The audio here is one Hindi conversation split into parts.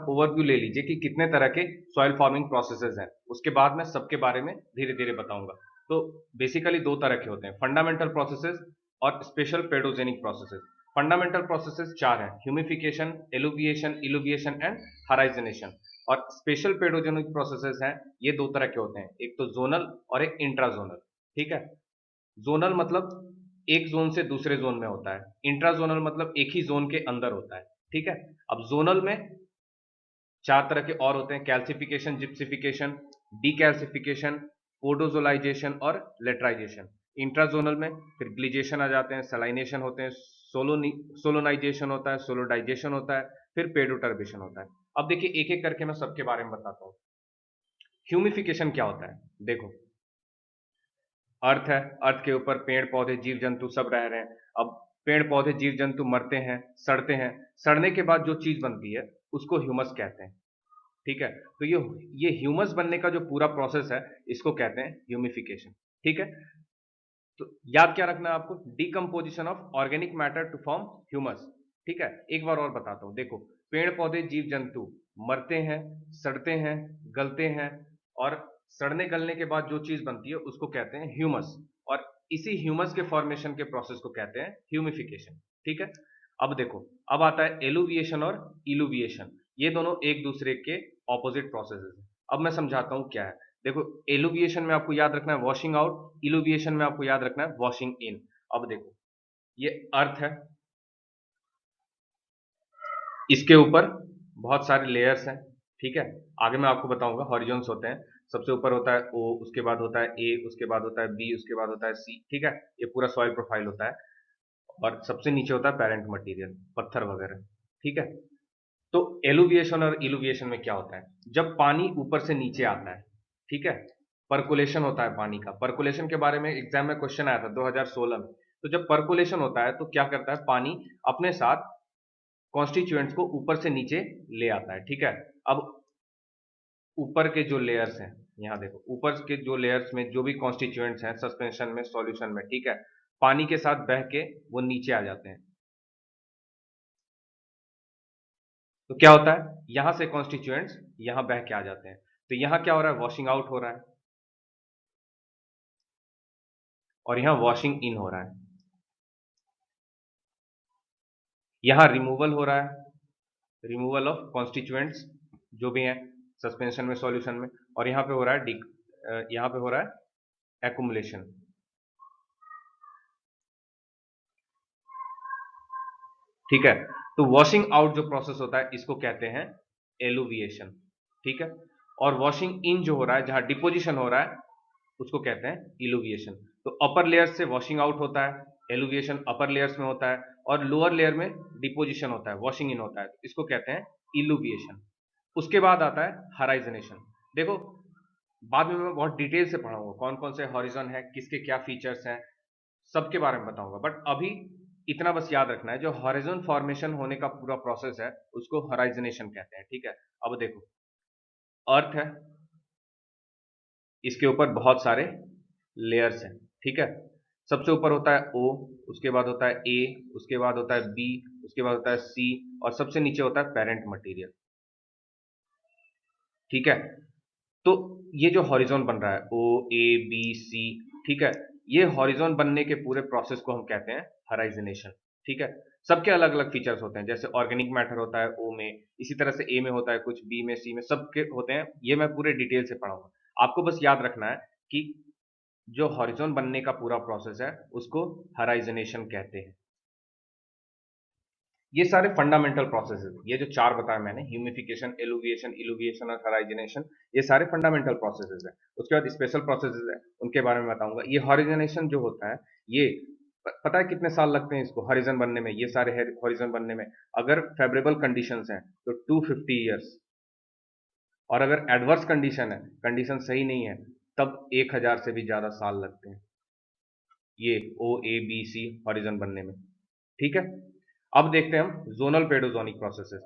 ओवरव्यू ले लीजिए कि कितने तरह के सॉइल फॉर्मिंग प्रोसेसेस हैं, उसके बाद मैं सबके बारे में धीरे धीरे बताऊंगा। तो बेसिकली दो तरह के होते हैं, फंडामेंटल प्रोसेसेस और स्पेशल पेडोजेनिक प्रोसेसेस। फंडामेंटल प्रोसेसेस चार हैं, ह्यूमिफिकेशन, एलुविएशन, इलुविएशन एंड हराइजनेशन। और स्पेशल पेडोजेनिक प्रोसेसेस हैं, ये दो तरह के होते हैं, एक तो जोनल और एक इंट्राजोनल। ठीक है, जोनल मतलब एक जोन से दूसरे जोन में होता है, इंट्राजोनल मतलब एक ही जोन के अंदर होता है। ठीक है, अब जोनल में चार तरह के और होते हैं, कैल्सिफिकेशन, जिप्सिफिकेशन, डीकैल्सिफिकेशन, पोडोजोलाइजेशन और लेटराइजेशन। इंट्राजोनल में फिर ग्लीजेशन आ जाते हैं, सलाइनेशन होते हैं, सोलोनाइजेशन होता है, सोलोडाइजेशन होता है, फिर पेडोटर्बेशन होता है। अब देखिए एक एक करके मैं सबके बारे में बताता हूँ। ह्यूमिफिकेशन क्या होता है, देखो अर्थ है, अर्थ के ऊपर पेड़ पौधे जीव जंतु सब रह रहे हैं। अब पेड़ पौधे जीव जंतु मरते हैं, सड़ते हैं, सड़ने के बाद जो चीज बनती है उसको ह्यूमस कहते हैं। ठीक है, तो ये ह्यूमस बनने का जो पूरा प्रोसेस है इसको कहते हैं ह्यूमिफिकेशन। ठीक है, तो याद क्या रखना है आपको, decomposition of organic matter to form humus. ठीक है, एक बार और बताता हूं, देखो पेड़ पौधे जीव जंतु मरते हैं, सड़ते हैं, गलते हैं, और सड़ने गलने के बाद जो चीज बनती है उसको कहते हैं ह्यूमस। और इसी ह्यूमस के फॉर्मेशन के प्रोसेस को कहते हैं ह्यूमिफिकेशन। ठीक है, अब देखो, अब आता है एलुविएशन और इलुविएशन। ये दोनों एक दूसरे के ऑपोजिट प्रोसेसेस हैं। अब मैं समझाता हूं क्या है। देखो, एलुविएशन में आपको याद रखना है वॉशिंग आउट, इलुविएशन में आपको याद रखना है वॉशिंग इन। अब देखो, ये अर्थ है, इसके ऊपर बहुत सारे लेयर्स हैं। ठीक है, आगे मैं आपको बताऊंगा हॉरिजॉन्स होते हैं, सबसे ऊपर होता है ओ, उसके बाद होता है ए, उसके बाद होता है बी, उसके बाद होता है सी। ठीक है, ये पूरा सॉइल प्रोफाइल होता है, और सबसे नीचे होता है पेरेंट मटेरियल, पत्थर वगैरह। ठीक है, तो एलुविएशन और इलुविएशन में क्या होता है, जब पानी ऊपर से नीचे आता है, ठीक है, पर्कुलेशन होता है पानी का। पर्कुलेशन के बारे में एग्जाम में क्वेश्चन आया था 2016 में। तो जब पर्कुलेशन होता है तो क्या करता है, पानी अपने साथ कॉन्स्टिट्यूएंट्स को ऊपर से नीचे ले आता है। ठीक है, अब ऊपर के जो लेयर्स हैं, यहाँ देखो ऊपर के जो लेयर्स में जो भी कॉन्स्टिट्यूएंट्स हैं सस्पेंशन में, सॉल्यूशन में, ठीक है, पानी के साथ बह के वो नीचे आ जाते हैं। तो क्या होता है, यहां से कॉन्स्टिट्यूएंट्स यहां बह के आ जाते हैं। तो यहां क्या हो रहा है, वॉशिंग आउट हो रहा है, और यहां वॉशिंग इन हो रहा है। यहां रिमूवल हो रहा है, रिमूवल ऑफ कॉन्स्टिट्यूएंट्स जो भी हैं सस्पेंशन में, सॉल्यूशन में, और यहां पे हो रहा है यहां पे हो रहा है एक्युमुलेशन। ठीक है, तो वॉशिंग आउट जो प्रोसेस होता है इसको कहते हैं एलुविएशन। ठीक है, और वॉशिंग इन जो हो रहा है, जहां डिपोजिशन हो रहा है, उसको कहते हैं इलुविएशन। तो अपर लेयर से वॉशिंग आउट होता है, एलुविएशन अपर लेयर्स में होता है, और लोअर लेयर में डिपोजिशन होता है, वॉशिंग इन होता है, इसको कहते हैं इलुविएशन। उसके बाद आता है हराइजनेशन। देखो, बाद में मैं बहुत डिटेल से पढ़ाऊंगा कौन कौन से हॉरिजन है, किसके क्या फीचर्स हैं, सबके बारे में बताऊंगा। बट अभी इतना बस याद रखना है, जो हॉरिजन फॉर्मेशन होने का पूरा प्रोसेस है उसको हराइजनेशन कहते हैं। ठीक है, अब देखो, अर्थ है, इसके ऊपर बहुत सारे लेयर्स हैं। ठीक है, सबसे ऊपर होता है ओ, उसके बाद होता है ए, उसके बाद होता है बी, उसके बाद होता है सी, और सबसे नीचे होता है पेरेंट मटेरियल। ठीक है, तो ये जो हॉरिजॉन बन रहा है ओ ए बी सी, ठीक है, ये हॉरिजॉन बनने के पूरे प्रोसेस को हम कहते हैं हराइजनेशन। ठीक है, सबके अलग अलग फीचर्स होते हैं, जैसे ऑर्गेनिक मैटर होता है ओ में, इसी तरह से ए में होता है कुछ, बी में, सी में, सबके होते हैं। ये मैं पूरे डिटेल से पढ़ाऊंगा, आपको बस याद रखना है कि जो हॉरिजॉन बनने का पूरा प्रोसेस है उसको हराइजनेशन कहते हैं। ये सारे फंडामेंटल प्रोसेसेस, ये जो चार बताया मैंने, ह्यूमिफिकेशन, एलुविएशन, इलुविएशन और हराइजनेशन, ये सारे फंडामेंटल प्रोसेसेस है। उसके बाद स्पेशल प्रोसेसेस है, उनके बारे में बताऊंगा। ये हॉरिजनेशन जो होता है, ये पता है कितने साल लगते हैं इसको हॉरिजन बनने में, ये सारे हॉरिजन बनने में, अगर फेवरेबल कंडीशंस हैं तो 250 ईयर्स, और अगर एडवर्स कंडीशन है, कंडीशन सही नहीं है, तब 1000 से भी ज्यादा साल लगते हैं ये ओ ए बी सी हॉरिजन बनने में। ठीक है, अब देखते हैं हम जोनल पेडोजोनिक प्रोसेसेस।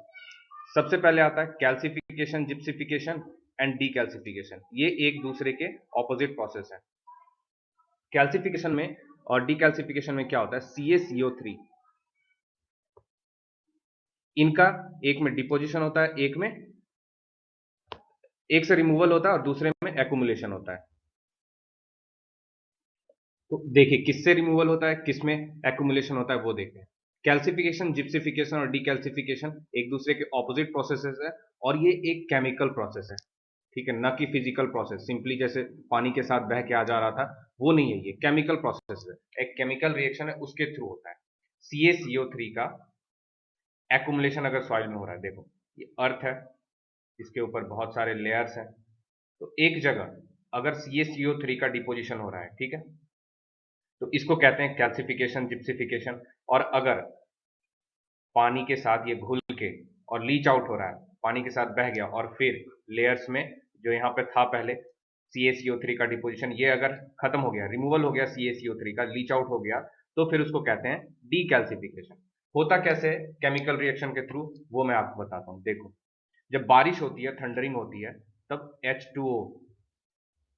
सबसे पहले आता है कैल्सिफिकेशन, जिप्सिफिकेशन एंड डीकैल्सिफिकेशन। ये एक दूसरे के ऑपोजिट प्रोसेस है। कैल्सिफिकेशन में और डीकैल्सिफिकेशन में क्या होता है, CaCO3, इनका एक में डिपोजिशन होता है, एक में एक से रिमूवल होता है और दूसरे में एक्युमुलेशन होता है। तो देखिए किससे रिमूवल होता है, किसमें एक्युमुलेशन होता है वो देखते हैं। कैल्सिफिकेशन, जिप्सिफिकेशन और डीकैल्सिफिकेशन एक दूसरे के ऑपोजिट प्रोसेसेस है और ये एक केमिकल प्रोसेस है, ठीक है, न कि फिजिकल प्रोसेस। सिंपली जैसे पानी के साथ बह के आ जा रहा था वो नहीं है, ये केमिकल प्रोसेस है, एक केमिकल रिएक्शन है, उसके थ्रू होता है। CaCO3 का एक्युमुलेशन अगर सॉइल में हो रहा है, देखो ये अर्थ है, इसके ऊपर बहुत सारे लेयर्स हैं, तो एक जगह अगर CaCO3 का डिपोजिशन हो रहा है, ठीक है, तो इसको कहते हैं कैल्सिफिकेशन, जिप्सिफिकेशन। और अगर पानी के साथ ये घुल के और लीच आउट हो रहा है, पानी के साथ बह गया और फिर लेयर्स में जो यहाँ पे था पहले CaCO3 का डिपोजिशन, ये अगर खत्म हो गया, रिमूवल हो गया CaCO3 का, लीच आउट हो गया, तो फिर उसको कहते हैं डीकैल्सिफिकेशन। होता कैसे केमिकल रिएक्शन के थ्रू, वो मैं आपको बताता हूँ। देखो जब बारिश होती है, थंडरिंग होती है, तब H2O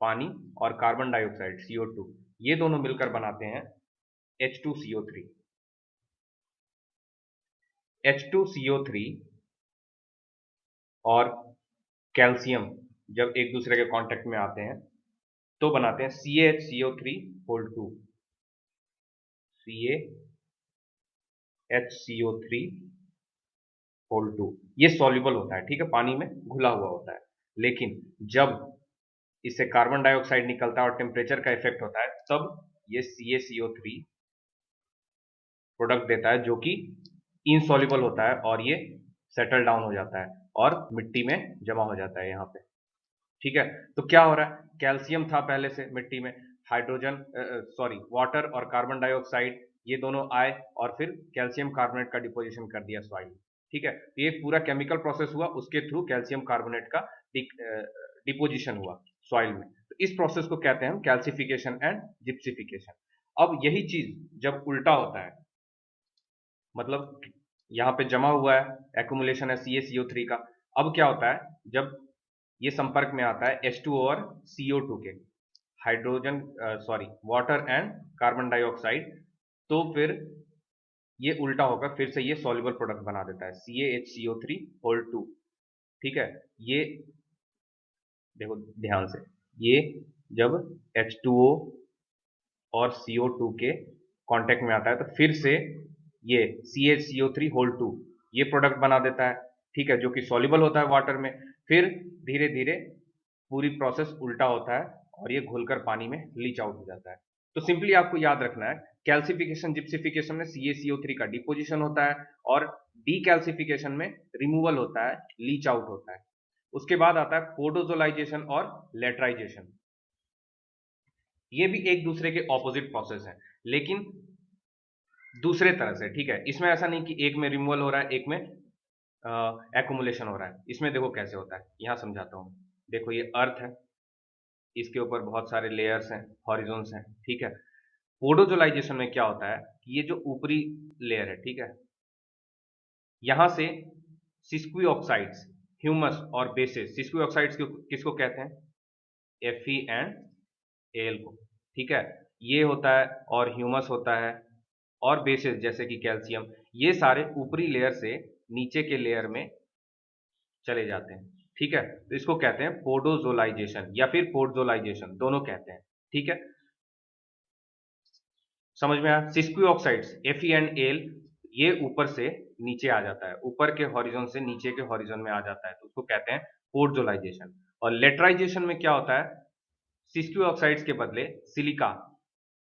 पानी और कार्बन डाइऑक्साइड CO2, ये दोनों मिलकर बनाते हैं H2CO3। H2CO3 और कैल्शियम जब एक दूसरे के कांटेक्ट में आते हैं तो बनाते हैं CaHCO3 होल 2, CaHCO3 होल 2। ये सॉल्युबल होता है, ठीक है, पानी में घुला हुआ होता है। लेकिन जब इससे कार्बन डाइऑक्साइड निकलता है और टेम्परेचर का इफेक्ट होता है, तब ये CaCO3 प्रोडक्ट देता है जो कि इनसॉल्युबल होता है और ये सेटल डाउन हो जाता है और मिट्टी में जमा हो जाता है यहाँ पे, ठीक है। तो क्या हो रहा है, कैल्शियम था पहले से मिट्टी में, हाइड्रोजन सॉरी वाटर और कार्बन डाइऑक्साइड ये दोनों आए और फिर कैल्शियम कार्बोनेट का डिपोजिशन कर दिया सॉइल में, ठीक है। तो ये पूरा केमिकल प्रोसेस हुआ, उसके थ्रू कैल्शियम कार्बोनेट का डिपोजिशन हुआ सॉइल में। तो इस प्रोसेस को कहते हैं हम कैल्सिफिकेशन एंड जिप्सिफिकेशन। अब यही चीज जब उल्टा होता है, मतलब यहाँ पे जमा हुआ है, एक्युमुलेशन है CaCO3 का, अब क्या होता है जब ये संपर्क में आता है H2O और CO2 के, hydrogen sorry water and carbon dioxide, तो फिर ये उल्टा होकर फिर से ये सॉल्युबल प्रोडक्ट बना देता है CaHCO3 होल 2, ठीक है। ये देखो ध्यान से, ये जब H2O और CO2 के कांटेक्ट में आता है तो फिर से ये CaCO3 होल 2 ये प्रोडक्ट बना देता है, ठीक है, जो कि सॉल्युबल होता है वाटर में। फिर धीरे धीरे पूरी प्रोसेस उल्टा होता है और ये घुलकर पानी में लीच आउट हो जाता है। तो सिंपली आपको याद रखना है, कैल्सिफिकेशन जिप्सिफिकेशन में CaCO3 का डिपोजिशन होता है और डीकैल्सिफिकेशन में रिमूवल होता है, लीच आउट होता है। उसके बाद आता है पोडोजोलाइजेशन और लेटराइजेशन। ये भी एक दूसरे के ऑपोजिट प्रोसेस है, लेकिन दूसरे तरह से, ठीक है। इसमें ऐसा नहीं कि एक में रिमूवल हो रहा है, एक में एक्युमुलेशन हो रहा है। इसमें देखो कैसे होता है, यहां समझाता हूं। देखो ये अर्थ है, इसके ऊपर बहुत सारे लेयर्स हैं, हॉरिजॉन्स हैं, ठीक है। पोडोजोलाइजेशन में क्या होता है कि ये जो ऊपरी लेयर है, ठीक है, यहां से सिस्क्वी ऑक्साइड्स, ह्यूमस और बेसिस, सिस्क्वी ऑक्साइड्स किसको कहते हैं, Fe एंड Al को, ठीक है, ये होता है, और ह्यूमस होता है, और बेसिस जैसे कि कैल्शियम, ये सारे ऊपरी लेयर से नीचे के लेयर में चले जाते हैं, ठीक है। तो इसको कहते हैं पोडोजोलाइजेशन या फिर पोडजोलाइजेशन, दोनों कहते हैं, ठीक है। समझ में आया, सिस्क्वी ऑक्साइड्स Fe एंड Al ये ऊपर से नीचे आ जाता है, ऊपर के हॉरिजॉन से नीचे के हॉरिजॉन में आ जाता है, तो उसको कहते हैं पोडजोलाइजेशन। और लेटराइजेशन में क्या होता है, सिस्क्वी ऑक्साइड्स के बदले सिलिका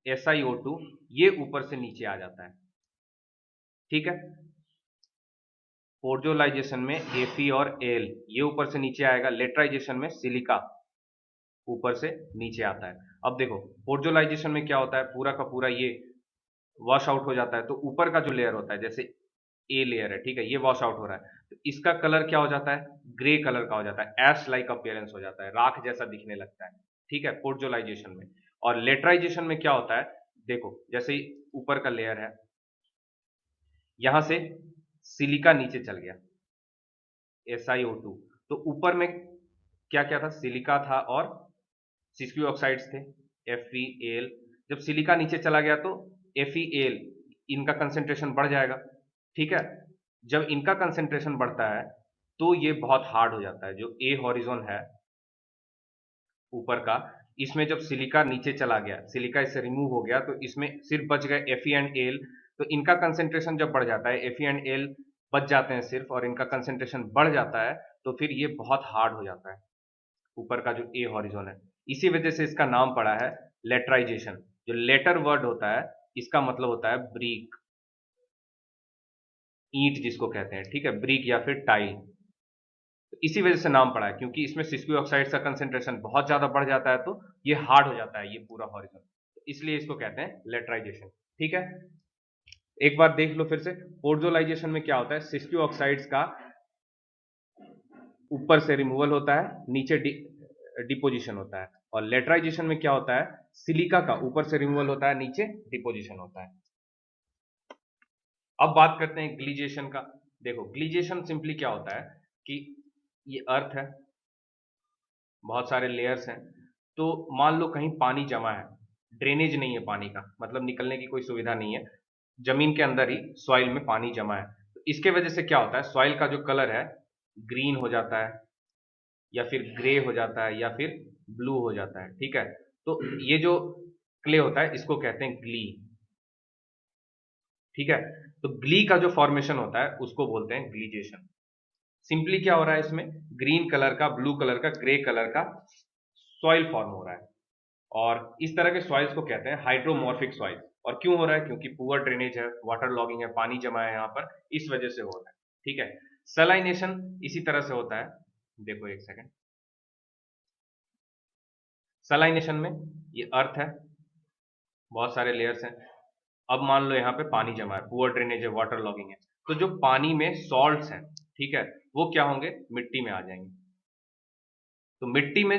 SiO2 ये ऊपर से नीचे आ जाता है, ठीक है। पोडजोलाइजेशन में Fe और Al ये ऊपर से नीचे आएगा, लेटराइजेशन में सिलिका ऊपर से नीचे आता है। अब देखो पोडजोलाइजेशन में क्या होता है, पूरा का पूरा ये वॉश आउट हो जाता है, तो ऊपर का जो लेयर होता है, जैसे ए लेयर है, ठीक है, ये वॉश आउट हो रहा है, तो इसका कलर क्या हो जाता है, ग्रे कलर का हो जाता है, एश लाइक अपीयरेंस हो जाता है, राख जैसा दिखने लगता है, ठीक है, पोडजोलाइजेशन में। और लेटराइजेशन में क्या होता है, देखो जैसे ऊपर का लेयर है, यहां से सिलिका नीचे चल गया, SiO2, तो ऊपर में क्या क्या था, सिलिका था और सिस्क्वी ऑक्साइड्स थे, FeAl। जब सिलिका नीचे चला गया तो FeAl इनका कंसेंट्रेशन बढ़ जाएगा, ठीक है। जब इनका कंसेंट्रेशन बढ़ता है तो ये बहुत हार्ड हो जाता है, जो ए हॉरिजॉन है ऊपर का, इसमें जब सिलिका नीचे चला गया, सिलिका इससे रिमूव हो गया, तो इसमें सिर्फ बच गए Fe एंड Al। तो इनका कंसेंट्रेशन जब बढ़ जाता है, Fe एंड Al बच जाते हैं सिर्फ, और इनका कंसेंट्रेशन बढ़ जाता है, तो फिर ये बहुत हार्ड हो जाता है, ऊपर का जो ए हॉरिजॉन है। इसी वजह से इसका नाम पड़ा है लेटराइजेशन। जो लेटर वर्ड होता है, इसका मतलब होता है ब्रिक, ईंट जिसको कहते हैं, ठीक है, ब्रिक या फिर टाइल। तो इसी वजह से नाम पड़ा है, क्योंकि इसमें सिसपी ऑक्साइड का कंसेंट्रेशन बहुत ज्यादा बढ़ जाता है, तो ये हार्ड हो जाता है ये पूरा हॉरिजॉन, तो इसलिए इसको कहते हैं लेटराइजेशन। ठीक है, एक बार देख लो फिर से। पोर्जोलाइजेशन में क्या होता है, सिसपी ऑक्साइड्स का ऊपर से रिमूवल होता है, नीचे डिपोजिशन होता है। और लेटराइजेशन में क्या होता है, सिलिका का ऊपर से रिमूवल होता है, नीचे डिपोजिशन होता है। अब बात करते हैं ग्लीजेशन का। देखो, ग्लीजेशन सिंपली क्या होता है कि ये अर्थ है, बहुत सारे लेयर्स हैं, तो मान लो कहीं पानी जमा है, ड्रेनेज नहीं है पानी का, मतलब निकलने की कोई सुविधा नहीं है, जमीन के अंदर ही सॉइल में पानी जमा है, तो इसके वजह से क्या होता है, सॉइल का जो कलर है ग्रीन हो जाता है, या फिर ग्रे हो जाता है, या फिर ब्लू हो जाता है। ठीक है, तो ये जो क्ले होता है इसको कहते हैं ग्ली। ठीक है, तो ग्ली का जो फॉर्मेशन होता है उसको बोलते हैं ग्लीजेशन। सिंपली क्या हो रहा है इसमें, ग्रीन कलर का, ब्लू कलर का, ग्रे कलर का सॉइल फॉर्म हो रहा है, और इस तरह के सॉइल्स को कहते हैं हाइड्रोमॉर्फिक सॉइल। और क्यों हो रहा है, क्योंकि पुअर ड्रेनेज है, वाटर लॉगिंग है, पानी जमा है यहाँ पर, इस वजह से हो रहा है। ठीक है, सलाइनेशन इसी तरह से होता है। देखो एक सेकेंड, सलाइनेशन में ये अर्थ है, बहुत सारे लेयर्स हैं। अब मान लो यहाँ पे पानी जमा है, पुअर ड्रेनेज है, वाटर लॉगिंग है, तो जो पानी में सॉल्ट्स हैं, ठीक है, वो क्या होंगे, मिट्टी में आ जाएंगे। तो मिट्टी में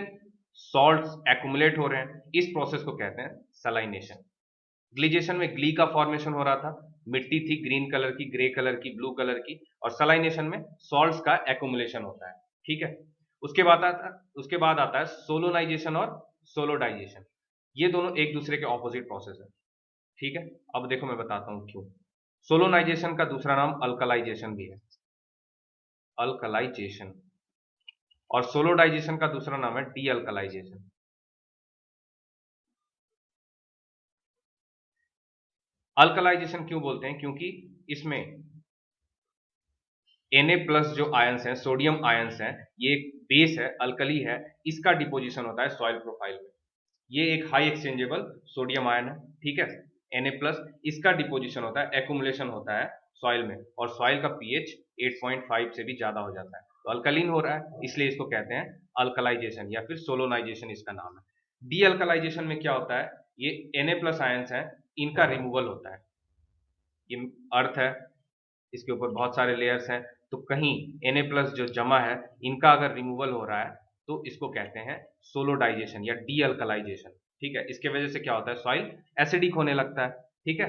सॉल्ट्स एक्युमुलेट हो रहे हैं, इस प्रोसेस को कहते हैं सलाइनेशन। ग्लीजेशन में ग्ली का फॉर्मेशन हो रहा था, मिट्टी थी ग्रीन कलर की, ग्रे कलर की, ब्लू कलर की, और सलाइनेशन में सॉल्ट्स का एक्युमुलेशन होता है। ठीक है, उसके बाद आता है सोलोनाइजेशन और सोलोडाइजेशन। ये दोनों एक दूसरे के ऑपोजिट प्रोसेस है। ठीक है, अब देखो मैं बताता हूं क्यों। सोलोनाइजेशन का दूसरा नाम अल्कलाइजेशन भी है, अल्कलाइजेशन, और सोलोडाइजेशन का दूसरा नाम है डी अल्कलाइजेशन। अल्कलाइजेशन क्यों बोलते हैं, क्योंकि इसमें Na प्लस जो आयंस हैं, सोडियम आयंस हैं, ये एक बेस है, अल्कली है, इसका डिपोजिशन होता है सॉइल प्रोफाइल में। ये एक हाई एक्सचेंजेबल सोडियम आयन है, ठीक है, Na प्लस, इसका डिपोजिशन होता है, एक्युमुलेशन होता है सॉइल में, और सॉइल का पीएच 8.5 से भी ज्यादा हो जाता है, तो अल्कलीन हो रहा है, इसलिए इसको कहते हैं अल्कलाइजेशन या फिर सोलोनाइजेशन इसका नाम है। डी अल्कलाइजेशन में क्या होता है, ये Na प्लस आयंस है, इनका रिमूवल होता है। ये अर्थ है, इसके ऊपर बहुत सारे लेयर्स हैं, तो कहीं Na प्लस जो जमा है, इनका अगर रिमूवल हो रहा है, तो इसको कहते हैं सोलोडाइजेशन या डी अल्कलाइजेशन। ठीक है, इसके वजह से क्या होता है, सॉइल एसिडिक होने लगता है। ठीक है,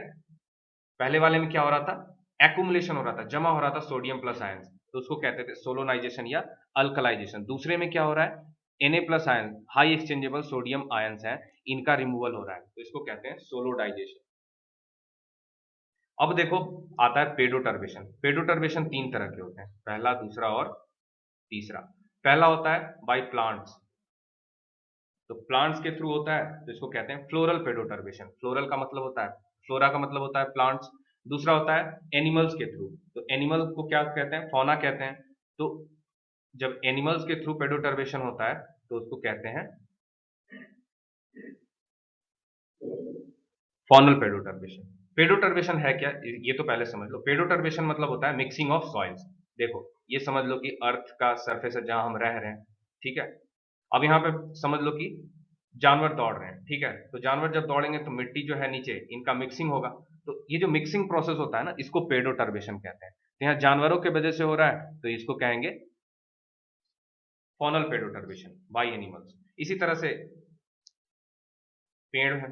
पहले वाले में क्या हो रहा था, एक्युमुलेशन हो रहा था, जमा हो रहा था सोडियम प्लस आयंस, तो उसको कहते थे सोलोनाइजेशन या अल्कलाइजेशन। दूसरे में क्या हो रहा है, Na plus ion, high exchangeable sodium ions है, इनका रिमूवल हो रहा है, तो इसको कहते हैं सोलोडाइजेशन। अब देखो, आता है पेडोटर्बेशन। पेडोटर्बेशन तीन तरह के होते हैं, पहला, दूसरा और तीसरा। पहला होता है बाय प्लांट्स, तो प्लांट्स के थ्रू होता है, तो इसको कहते हैं फ्लोरल पेडोटर्बेशन। फ्लोरल का मतलब होता है, फ्लोरा का मतलब होता है प्लांट्स। दूसरा होता है एनिमल्स के थ्रू, तो एनिमल को क्या कहते हैं, फौना कहते हैं। तो जब एनिमल्स के थ्रू पेडोटर्बेशन होता है, तो उसको कहते हैं फॉनल पेडोटर्बेशन। पेडोटर्बेशन है क्या, ये तो पहले समझ लो। पेडोटर्बेशन मतलब होता है मिक्सिंग ऑफ सॉइल्स। देखो, ये समझ लो कि अर्थ का सरफेस है जहां हम रह रहे हैं, ठीक है, अब यहाँ पे समझ लो कि जानवर दौड़ रहे हैं, ठीक है, तो जानवर जब दौड़ेंगे तो मिट्टी जो है नीचे, इनका मिक्सिंग होगा, तो ये जो मिक्सिंग प्रोसेस होता है ना, इसको पेडोटर्बेशन कहते हैं। तो यहाँ जानवरों के वजह से हो रहा है, तो इसको कहेंगे फॉनल पेडोटर्बेशन बाय एनिमल्स। इसी तरह से पेड़ है,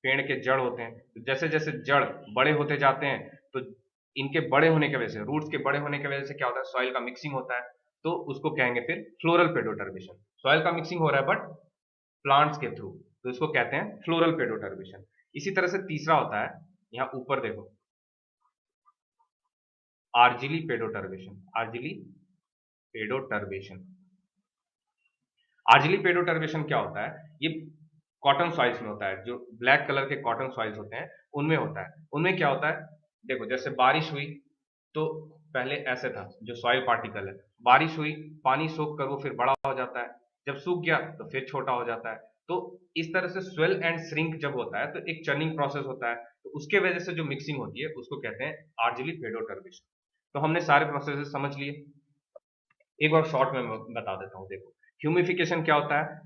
पेड़ के जड़ होते हैं, तो जैसे जैसे जड़ बड़े होते जाते हैं, तो इनके बड़े होने की वजह से, रूट्स के बड़े होने की वजह से क्या होता है, सॉइल का मिक्सिंग होता है, तो उसको कहेंगे फिर फ्लोरल पेडोटर्बेशन। सॉइल का मिक्सिंग हो रहा है बट प्लांट्स के थ्रू, तो इसको कहते हैं फ्लोरल पेडोटर्बेशन। इसी तरह से तीसरा होता है, यहाँ ऊपर देखो, आर्जिली पेडोटर्बेशन, आर्जिली पेडोटर्बेशन। आर्जिली पेडोटर्बेशन क्या होता है, ये कॉटन सॉइल्स में होता है, जो ब्लैक कलर के कॉटन सॉइल्स होते हैं उनमें होता है। उनमें क्या होता है, देखो जैसे बारिश हुई तो पहले ऐसे था, जो सॉइल पार्टिकल है, बारिश हुई, पानी सोख कर वो फिर बड़ा हो जाता है, जब सूख गया तो फिर छोटा हो जाता है। तो इस तरह से स्वेल एंड श्रिंक जब होता है तो एक चर्निंग प्रोसेस होता है, तो उसके वजह से जो मिक्सिंग होती है उसको कहते हैं आर्जिली पेडोटर्बेशन। तो हमने सारे प्रोसेसेस समझ लिए, एक बार शॉर्ट में मैं बता देता हूँ। देखो, ह्यूमिफिकेशन क्या होता है,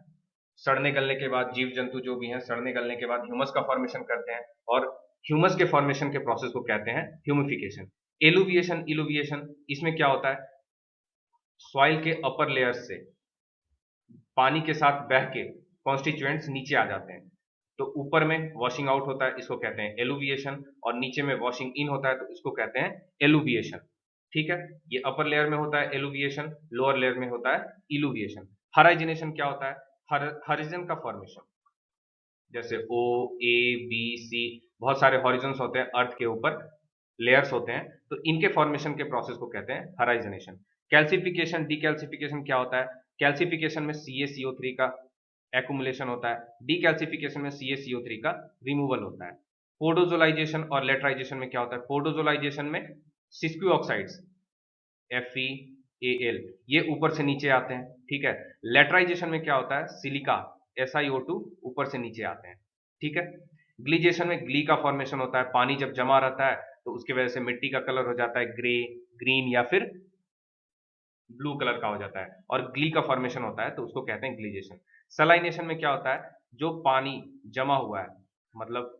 सड़ने गलने के बाद जीव जंतु जो भी हैं सड़ने गलने के बाद ह्यूमस का फॉर्मेशन करते हैं, और ह्यूमस के फॉर्मेशन के प्रोसेस को कहते हैं ह्यूमिफिकेशन। एलुविएशन, इलुविएशन, इसमें क्या होता है, सॉइल के अपर लेयर्स से पानी के साथ बह के कॉन्स्टिट्यूएंट्स नीचे आ जाते हैं, तो ऊपर में वॉशिंग आउट होता है, इसको कहते हैं एलुविएशन, और नीचे में वॉशिंग इन होता है तो इसको कहते हैं एलुविएशन। ठीक है, ये अपर लेयर में होता है एलुविएशन, लोअर लेयर में होता है इलुविएशन। हराइजिनेशन क्या होता है, हरिजन का फॉर्मेशन, जैसे ओ, ए, बी, सी, बहुत सारे हॉरिजन्स होते हैं अर्थ के ऊपर, लेयर्स होते हैं, तो इनके फॉर्मेशन के प्रोसेस को कहते हैं हराइजनेशन। कैल्सिफिकेशन, डीकैल्सिफिकेशन क्या होता है, कैल्सिफिकेशन में CaCO3 का एक्युमुलेशन होता है, डीकैल्सिफिकेशन में CaCO3 का रिमूवल होता है। पोडोजोलाइजेशन और लेटराइजेशन में क्या होता है, पोडोजोलाइजेशन में सिस्क्यू ऑक्साइड्स FeAl ये ऊपर से नीचे आते हैं, ठीक है। लेटराइजेशन में क्या होता है, सिलिका SiO2 ऊपर से नीचे आते हैं, ठीक है। ग्लीजेशन में ग्ली का फॉर्मेशन होता है, पानी जब जमा रहता है तो उसकी वजह से मिट्टी का कलर हो जाता है ग्रे, ग्रीन या फिर ब्लू कलर का हो जाता है, और ग्ली का फॉर्मेशन होता है तो उसको कहते हैं ग्लीजेशन। सलाइनेशन में क्या होता है, जो पानी जमा हुआ है, मतलब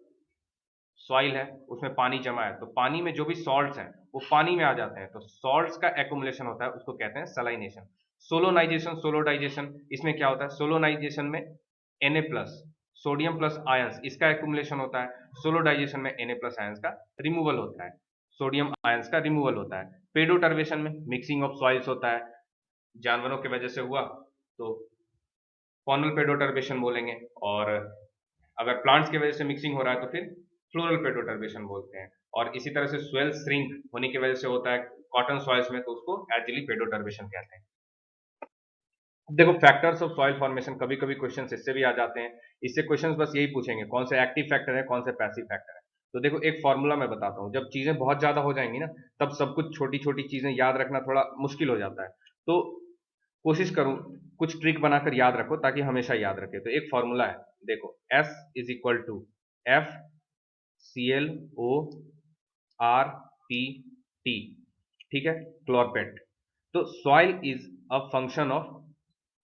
सॉइल है उसमें पानी जमा है, तो पानी में जो भी सॉल्ट्स हैं वो पानी में आ जाते हैं, तो सॉल्ट्स का एक्युमुलेशन होता है, उसको कहते हैं सलाइनेशन। सोलोनाइजेशन, सोलोडाइजेशन, इसमें क्या होता है, सोलोनाइजेशन में Na plus sodium plus ions इसका एक्युमुलेशन होता है, सोलोडाइजेशन में Na प्लस आयंस का रिमूवल होता है, सोडियम आयंस का रिमूवल होता है। पेडोटर्बेशन में मिक्सिंग ऑफ सॉइल्स होता है, जानवरों की वजह से हुआ तो फॉनल पेडोटर्बेशन बोलेंगे, और अगर प्लांट्स की वजह से मिक्सिंग हो रहा है तो फिर फ्लोरल पेडोटर्बेशन बोलते हैं, और इसी तरह से स्वेल श्रिंक होने की वजह से होता है कॉटन सॉइल्स में तो उसको एजिली पेडोटर्बेशन कहते हैं। देखो, फैक्टर्स ऑफ सॉइल फॉर्मेशन, कभी कभी क्वेश्चन इससे भी आ जाते हैं, इससे क्वेश्चन बस यही पूछेंगे कौन से एक्टिव फैक्टर है कौन से पैसिव फैक्टर है। तो देखो, एक फॉर्मूला मैं बताता हूँ, जब चीजें बहुत ज्यादा हो जाएंगी ना तब सब कुछ छोटी छोटी चीजें याद रखना थोड़ा मुश्किल हो जाता है, तो कोशिश करूं कुछ ट्रिक बनाकर याद रखो ताकि हमेशा याद रखे। तो एक फॉर्मूला है, देखो, S is equal to F ClO, R, P, T, ठीक है, क्लोरपेट। तो soil is a function of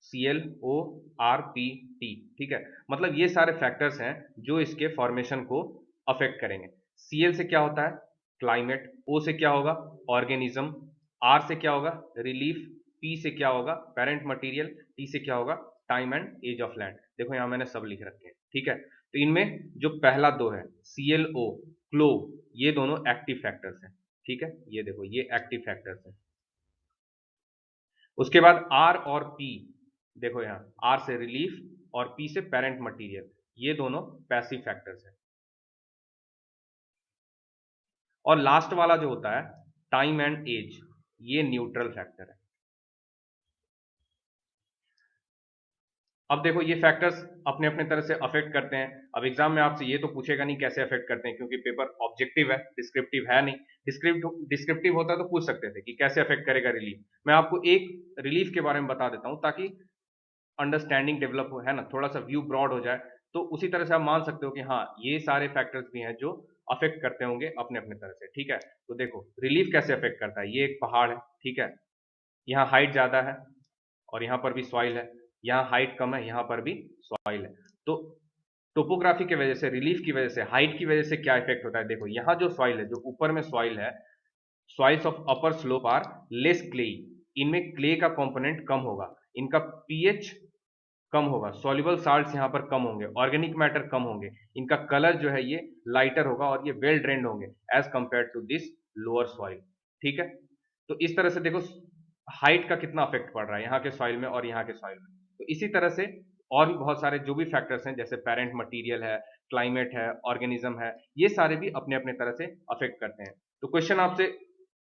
ClO, R, P, T, ठीक है, मतलब ये सारे फैक्टर्स हैं जो इसके फॉर्मेशन को अफेक्ट करेंगे। Cl से क्या होता है, क्लाइमेट, O से क्या होगा, ऑर्गेनिज्म, R से क्या होगा, रिलीफ, P से क्या होगा, पेरेंट मटेरियल, T से क्या होगा, time and age of land. देखो यहाँ मैंने सब लिख रखे हैं, ठीक है। तो इनमें जो पहला दो है ClO, क्लो, ये दोनों एक्टिव फैक्टर्स हैं, ठीक है, ये देखो ये एक्टिव फैक्टर्स हैं। उसके बाद R और P, देखो यहाँ R से रिलीफ और P से पेरेंट मटेरियल, ये दोनों पैसिव फैक्टर्स हैं। और लास्ट वाला जो होता है टाइम एंड एज, ये न्यूट्रल फैक्टर है। अब देखो, ये फैक्टर्स अपने अपने तरह से अफेक्ट करते हैं। अब एग्जाम में आपसे ये तो पूछेगा नहीं कैसे अफेक्ट करते हैं, क्योंकि पेपर ऑब्जेक्टिव है, डिस्क्रिप्टिव है नहीं। डिस्क्रिप्टिव होता तो पूछ सकते थे कि कैसे अफेक्ट करेगा रिलीफ। मैं आपको एक रिलीफ के बारे में बता देता हूं ताकि अंडरस्टैंडिंग डेवलप हो, है ना, थोड़ा सा व्यू ब्रॉड हो जाए, तो उसी तरह से आप मान सकते हो कि हाँ ये सारे फैक्टर्स भी हैं जो अफेक्ट करते होंगे अपने अपने तरह से, ठीक है। तो देखो रिलीफ कैसे अफेक्ट करता है, ये एक पहाड़ है, ठीक है, यहाँ हाइट ज्यादा है और यहाँ पर भी सॉइल है, यहाँ हाइट कम है यहाँ पर भी सॉइल है, तो टोपोग्राफी की वजह से, रिलीफ की वजह से, हाइट की वजह से क्या इफेक्ट होता है, देखो यहाँ जो सॉइल है, जो ऊपर में सॉइल है, soils of upper slope are less clayey, इनमें क्ले का कंपोनेंट कम होगा, इनका पीएच कम होगा, सॉल्युबल साल्ट्स यहाँ पर कम होंगे, ऑर्गेनिक मैटर कम होंगे, इनका कलर जो है ये लाइटर होगा और ये वेल ड्रेन्ड होंगे as compared to this lower soil, ठीक है। तो इस तरह से देखो हाइट का कितना अफेक्ट पड़ रहा है यहाँ के सॉइल में और यहाँ के सॉइल में। तो इसी तरह से और भी बहुत सारे जो भी फैक्टर्स हैं, जैसे पेरेंट मटीरियल है, क्लाइमेट है, ऑर्गेनिज्म है, ये सारे भी अपने अपने तरह से अफेक्ट करते हैं। तो क्वेश्चन आपसे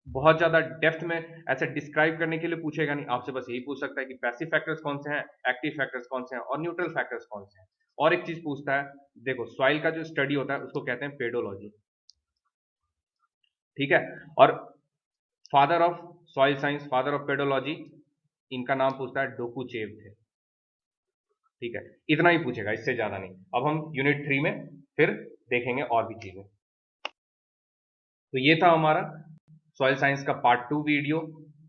बहुत ज्यादा डेप्थ में ऐसे डिस्क्राइब करने के लिए पूछेगा नहीं, आपसे बस यही पूछ सकता है कि पैसिव फैक्टर्स कौन से हैं, एक्टिव फैक्टर्स कौन से हैं और न्यूट्रल फैक्टर्स कौन से हैं। और एक चीज पूछता है, देखो सॉइल का जो स्टडी होता है उसको कहते हैं पेडोलॉजी, ठीक है। और father of soil science, father of pedology, इनका नाम पूछता है डोकुचेव थे, ठीक है। इतना ही पूछेगा, इससे ज्यादा नहीं। अब हम यूनिट 3 में फिर देखेंगे और भी चीजें। तो ये था हमारा सॉइल साइंस का पार्ट 2 वीडियो,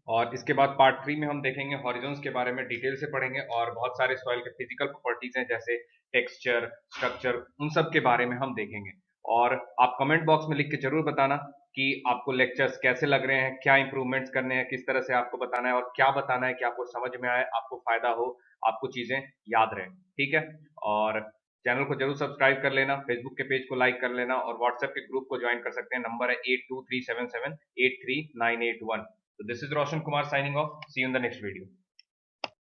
और इसके बाद पार्ट 3 में हम देखेंगे हॉरिजॉन्स के बारे में डिटेल से पढ़ेंगे, और बहुत सारे सॉइल के फिजिकल प्रॉपर्टीज हैं जैसे टेक्सचर, स्ट्रक्चर, उन सब के बारे में हम देखेंगे। और आप कमेंट बॉक्स में लिख के जरूर बताना कि आपको लेक्चर्स कैसे लग रहे हैं, क्या इंप्रूवमेंट्स करने हैं, किस तरह से आपको बताना है और क्या बताना है कि आपको समझ में आए, आपको फायदा हो, आपको चीजें याद रहे, ठीक है। और चैनल को जरूर सब्सक्राइब कर लेना, फेसबुक के पेज को लाइक कर लेना, और व्हाट्सएप के ग्रुप को ज्वाइन कर सकते हैं, नंबर है 8237783981। तो this is Roshan Kumar signing off, see you in the next video.